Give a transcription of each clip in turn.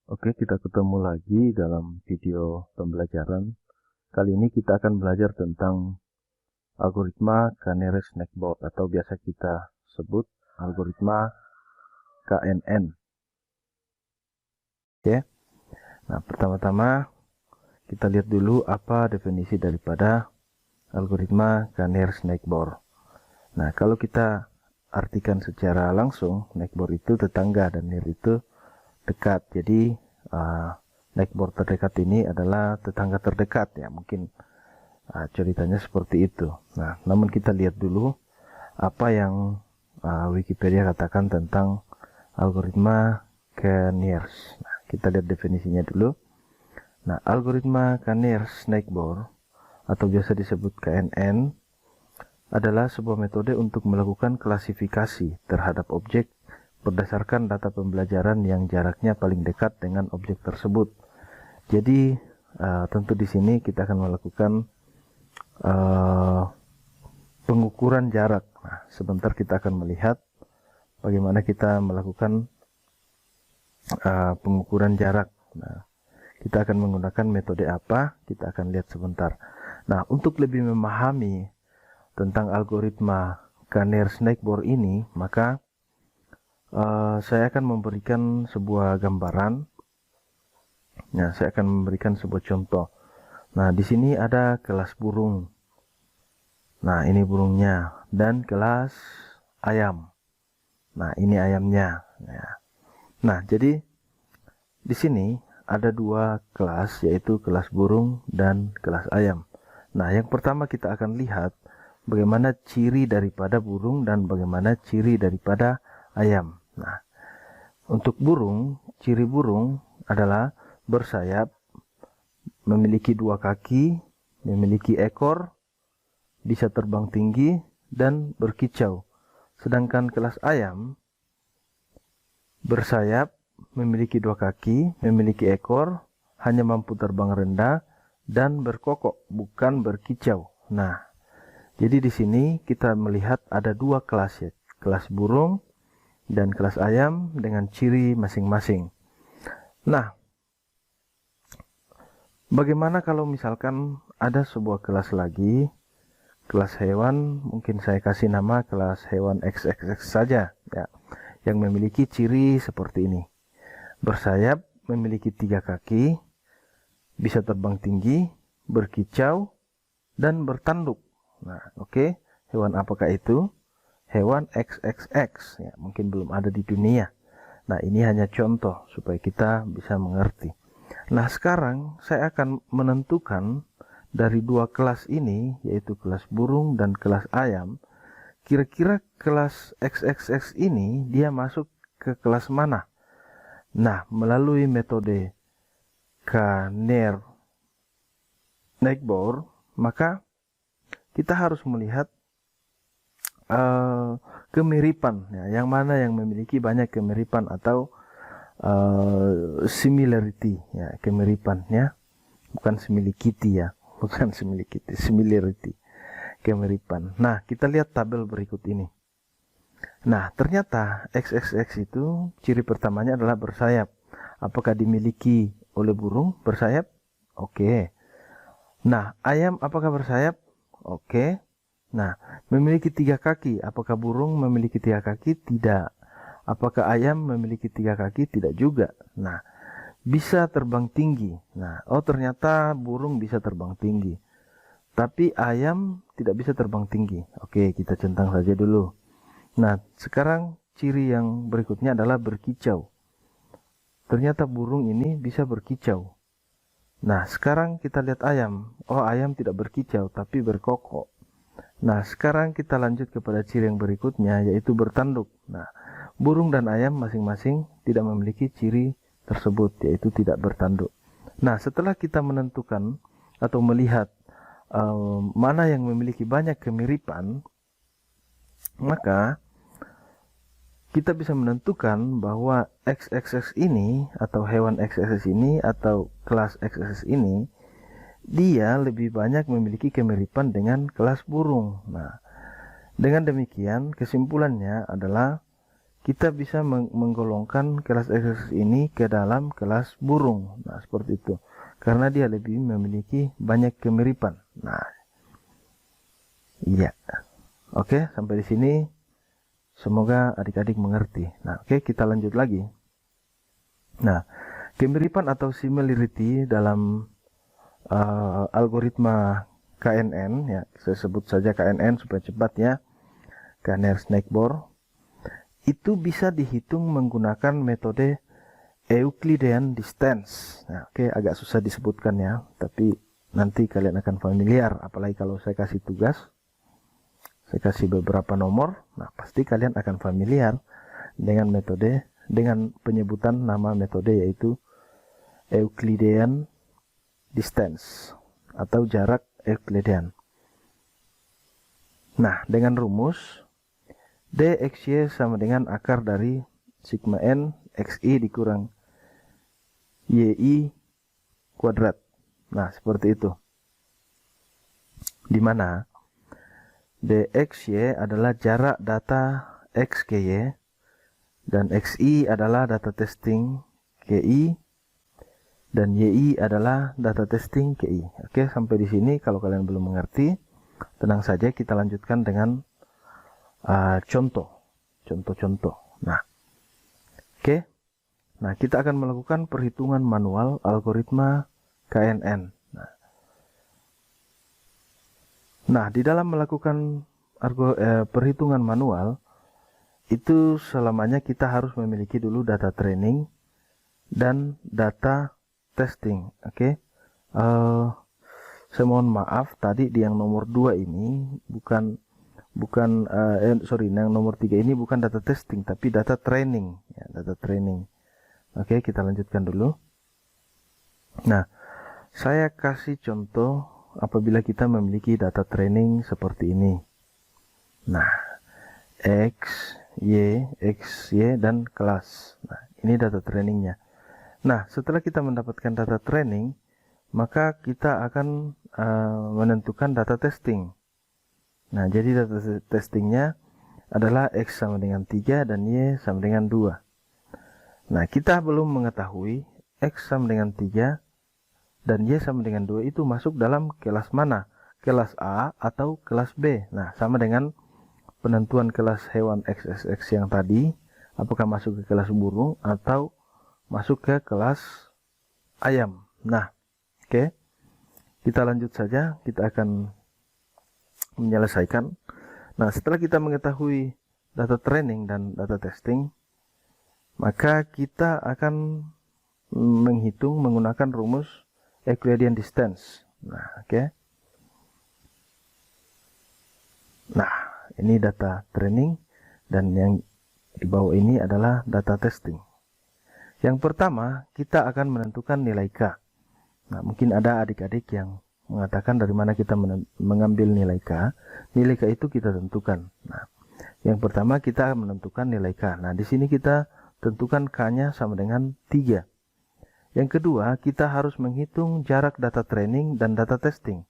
Oke, kita ketemu lagi dalam video pembelajaran. Kali ini kita akan belajar tentang algoritma Canary-Snakeboard atau biasa kita sebut algoritma KNN. Oke. Nah, pertama-tama kita lihat dulu apa definisi daripada algoritma Canary-Snakeboard. Nah, kalau kita artikan secara langsung, Snakeboard itu tetangga dan near itu dekat. Jadi Snakeboard terdekat ini adalah tetangga terdekat ya, mungkin ceritanya seperti itu. Nah, namun kita lihat dulu apa yang Wikipedia katakan tentang algoritma Canary. Nah, kita lihat definisinya dulu. Nah, algoritma Canary-Snakeboard atau biasa disebut KNN adalah sebuah metode untuk melakukan klasifikasi terhadap objek berdasarkan data pembelajaran yang jaraknya paling dekat dengan objek tersebut. Jadi tentu di sini kita akan melakukan pengukuran jarak. Nah, sebentar kita akan melihat bagaimana kita melakukan pengukuran jarak. Nah, kita akan menggunakan metode apa? Kita akan lihat sebentar. Nah, untuk lebih memahami tentang algoritma Canary-Snakeboard ini, maka saya akan memberikan sebuah gambaran. Nah, saya akan memberikan sebuah contoh. Nah, di sini ada kelas burung. Nah, ini burungnya, dan kelas ayam. Nah, ini ayamnya. Nah, jadi di sini ada dua kelas, yaitu kelas burung dan kelas ayam. Nah, yang pertama kita akan lihat bagaimana ciri daripada burung dan bagaimana ciri daripada ayam. Nah, untuk burung, ciri burung adalah bersayap, memiliki dua kaki, memiliki ekor, bisa terbang tinggi, dan berkicau. Sedangkan kelas ayam bersayap, memiliki dua kaki, memiliki ekor, hanya mampu terbang rendah, dan berkokok, bukan berkicau. Nah, jadi di sini kita melihat ada dua kelas ya, kelas burung dan kelas ayam dengan ciri masing-masing. Nah, bagaimana kalau misalkan ada sebuah kelas lagi, kelas hewan, mungkin saya kasih nama kelas hewan XXX saja ya, yang memiliki ciri seperti ini. Bersayap, memiliki 3 kaki, bisa terbang tinggi, berkicau, dan bertanduk. Nah, oke. Hewan apakah itu? Hewan XXX ya, mungkin belum ada di dunia. Nah, ini hanya contoh supaya kita bisa mengerti. Nah, sekarang saya akan menentukan dari dua kelas ini, yaitu kelas burung dan kelas ayam, kira-kira kelas XXX ini dia masuk ke kelas mana? Nah, melalui metode Canary-Snakeboard, maka kita harus melihat kemiripan ya, yang mana yang memiliki banyak kemiripan atau similarity ya, kemiripannya bukan similarity ya, bukan similarity, kemiripan. Nah, kita lihat tabel berikut ini. Nah, ternyata XXX itu ciri pertamanya adalah bersayap. Apakah dimiliki oleh burung bersayap? Oke. Nah, ayam apakah bersayap? Oke. Nah, memiliki 3 kaki. Apakah burung memiliki 3 kaki? Tidak. Apakah ayam memiliki 3 kaki? Tidak juga. Nah, bisa terbang tinggi. Nah, oh ternyata burung bisa terbang tinggi. Tapi ayam tidak bisa terbang tinggi. Oke, kita centang saja dulu. Nah, sekarang ciri yang berikutnya adalah berkicau. Ternyata burung ini bisa berkicau. Nah, sekarang kita lihat ayam. Oh, ayam tidak berkicau, tapi berkokok. Nah, sekarang kita lanjut kepada ciri yang berikutnya, yaitu bertanduk. Nah, burung dan ayam masing-masing tidak memiliki ciri tersebut, yaitu tidak bertanduk. Nah, setelah kita menentukan atau melihat mana yang memiliki banyak kemiripan, maka kita bisa menentukan bahwa XXX ini atau hewan XXX ini atau kelas XXX ini dia lebih banyak memiliki kemiripan dengan kelas burung. Nah, dengan demikian kesimpulannya adalah kita bisa menggolongkan kelas X ini ke dalam kelas burung. Nah, seperti itu. Karena dia lebih memiliki banyak kemiripan. Nah, iya. Oke, sampai di sini semoga adik-adik mengerti. Nah, oke, kita lanjut lagi. Nah, kemiripan atau similarity dalam algoritma KNN, ya, saya sebut saja KNN supaya cepat ya, Kner-Snakeborn, itu bisa dihitung menggunakan metode Euclidean distance. Nah, oke, agak susah disebutkan ya, tapi nanti kalian akan familiar, apalagi kalau saya kasih tugas, saya kasih beberapa nomor, nah pasti kalian akan familiar dengan metode, dengan penyebutan nama metode yaitu Euclidean distance atau jarak Euclidean. Nah, dengan rumus dxy sama dengan akar dari sigma n xi dikurang yi kuadrat. Nah, seperti itu. Dimana dxy adalah jarak data x ke y dan xi adalah data testing ki dan yi adalah data testing ki. Oke, sampai di sini kalau kalian belum mengerti, tenang saja, kita lanjutkan dengan contoh-contoh. Nah, oke. Nah, kita akan melakukan perhitungan manual algoritma KNN. Nah, di dalam melakukan perhitungan manual, itu selamanya kita harus memiliki dulu data training dan data testing. Oke. Saya mohon maaf tadi di yang nomor 2 ini yang nomor 3 ini bukan data testing tapi data training ya, data training. Oke, kita lanjutkan dulu. Nah, saya kasih contoh apabila kita memiliki data training seperti ini. Nah, X, Y, dan kelas. Nah, ini data trainingnya. Nah, setelah kita mendapatkan data training, maka kita akan menentukan data testing. Nah, jadi data testingnya adalah X sama dengan 3 dan Y sama dengan 2. Nah, kita belum mengetahui X sama dengan 3 dan Y sama dengan 2 itu masuk dalam kelas mana? Kelas A atau kelas B. Nah, sama dengan penentuan kelas hewan XXX yang tadi, apakah masuk ke kelas burung atau masuk ke kelas ayam. Nah, oke. Kita lanjut saja, kita akan menyelesaikan. Nah, setelah kita mengetahui data training dan data testing, maka kita akan menghitung menggunakan rumus Euclidean distance. Nah, oke. Nah, ini data training dan yang di bawah ini adalah data testing. Yang pertama, kita akan menentukan nilai K. Nah, mungkin ada adik-adik yang mengatakan dari mana kita mengambil nilai K. Nilai K itu kita tentukan. Nah, yang pertama kita menentukan nilai K. Nah, di sini kita tentukan K-nya sama dengan 3. Yang kedua, kita harus menghitung jarak data training dan data testing.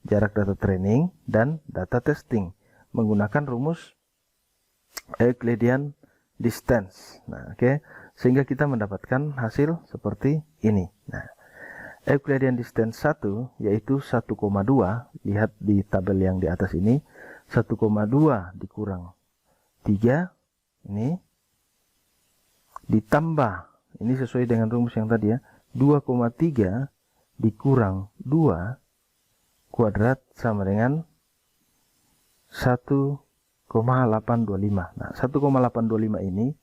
Jarak data training dan data testing menggunakan rumus Euclidean distance. Nah, oke. Sehingga kita mendapatkan hasil seperti ini. Nah, Euclidean distance 1 yaitu 1,2. Lihat di tabel yang di atas ini. 1,2 dikurang 3. Ini. Ditambah. Ini sesuai dengan rumus yang tadi ya. 2,3 dikurang 2 kuadrat sama dengan 1,825. Nah, 1,825 ini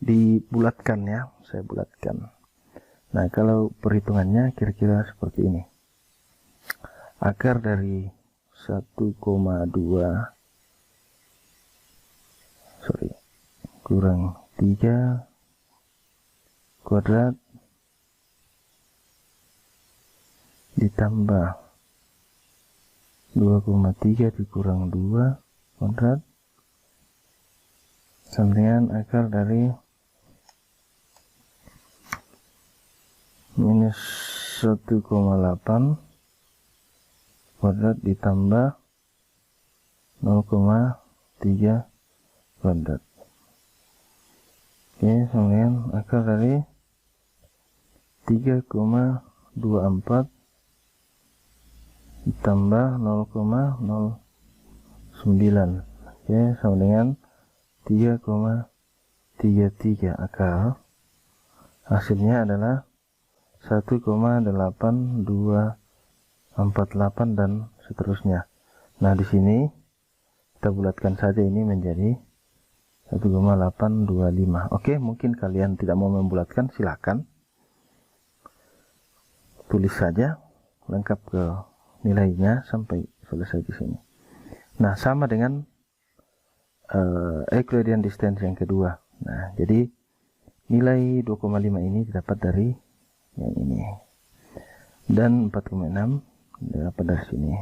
dibulatkan ya, saya bulatkan. Nah, kalau perhitungannya kira-kira seperti ini. Akar dari 1,2 kurang 3 kuadrat ditambah 2,3 dikurang 2 kuadrat sama dengan akar dari minus 1,8 kuadrat ditambah 0,3 kuadrat. Oke, sama dengan akar dari 3,24 ditambah 0,09. Oke, sama dengan 3,33 akar. Hasilnya adalah 1,8248 dan seterusnya. Nah, di sini kita bulatkan saja ini menjadi 1,825. Oke, mungkin kalian tidak mau membulatkan, silakan tulis saja lengkap ke nilainya sampai selesai di sini. Nah, sama dengan Euclidean distance yang kedua. Nah, jadi nilai 2,5 ini didapat dari yang ini, dan 4,6 didapat dari sini.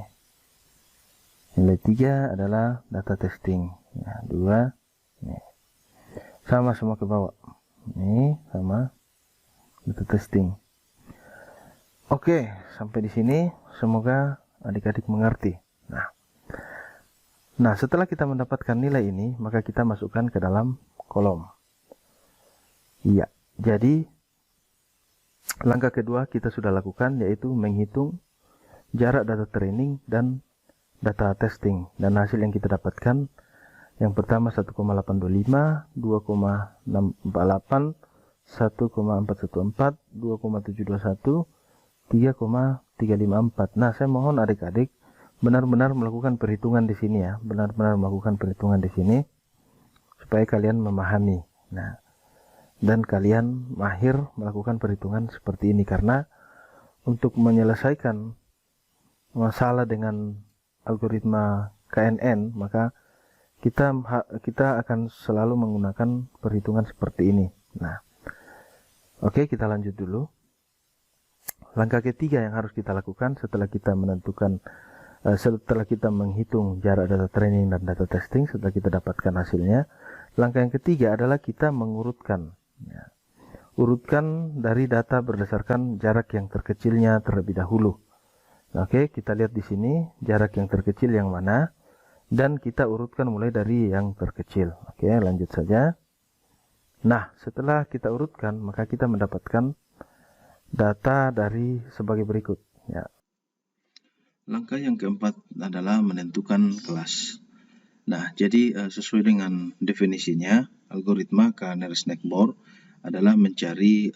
Nilai 3 adalah data testing. Nah, 2 ini sama semua ke bawah. Ini sama data testing. Oke, sampai di sini semoga adik-adik mengerti. Nah, setelah kita mendapatkan nilai ini, maka kita masukkan ke dalam kolom. Iya, jadi langkah kedua kita sudah lakukan, yaitu menghitung jarak data training dan data testing. Dan hasil yang kita dapatkan, yang pertama 1,825, 2,648, 1,414, 2,721, 3,354. Nah, saya mohon adik-adik benar-benar melakukan perhitungan di sini ya, benar-benar melakukan perhitungan di sini supaya kalian memahami. Nah, dan kalian mahir melakukan perhitungan seperti ini, karena untuk menyelesaikan masalah dengan algoritma KNN, maka kita akan selalu menggunakan perhitungan seperti ini. Nah, oke, kita lanjut dulu. Langkah ketiga yang harus kita lakukan setelah kita menghitung jarak data training dan data testing, setelah kita dapatkan hasilnya, langkah yang ketiga adalah kita mengurutkan. Ya. Urutkan dari data berdasarkan jarak yang terkecilnya terlebih dahulu. Oke, kita lihat di sini jarak yang terkecil yang mana, dan kita urutkan mulai dari yang terkecil. Oke, lanjut saja. Nah, setelah kita urutkan, maka kita mendapatkan data dari sebagai berikut. Ya. Langkah yang keempat adalah menentukan kelas. Nah, jadi sesuai dengan definisinya, algoritma K-nearest-next-bord adalah mencari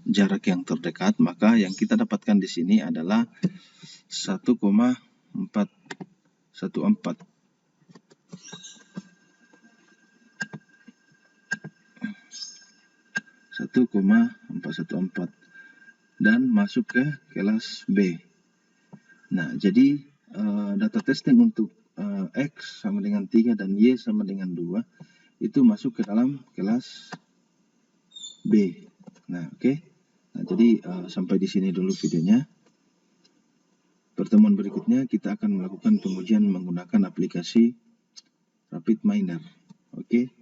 jarak yang terdekat. Maka yang kita dapatkan di sini adalah 1,414. Dan masuk ke kelas B. Nah, jadi data testing untuk X sama dengan 3 dan Y sama dengan 2 itu masuk ke dalam kelas B. Nah, oke. Nah, jadi sampai di sini dulu videonya. Pertemuan berikutnya kita akan melakukan pengujian menggunakan aplikasi RapidMiner. Oke.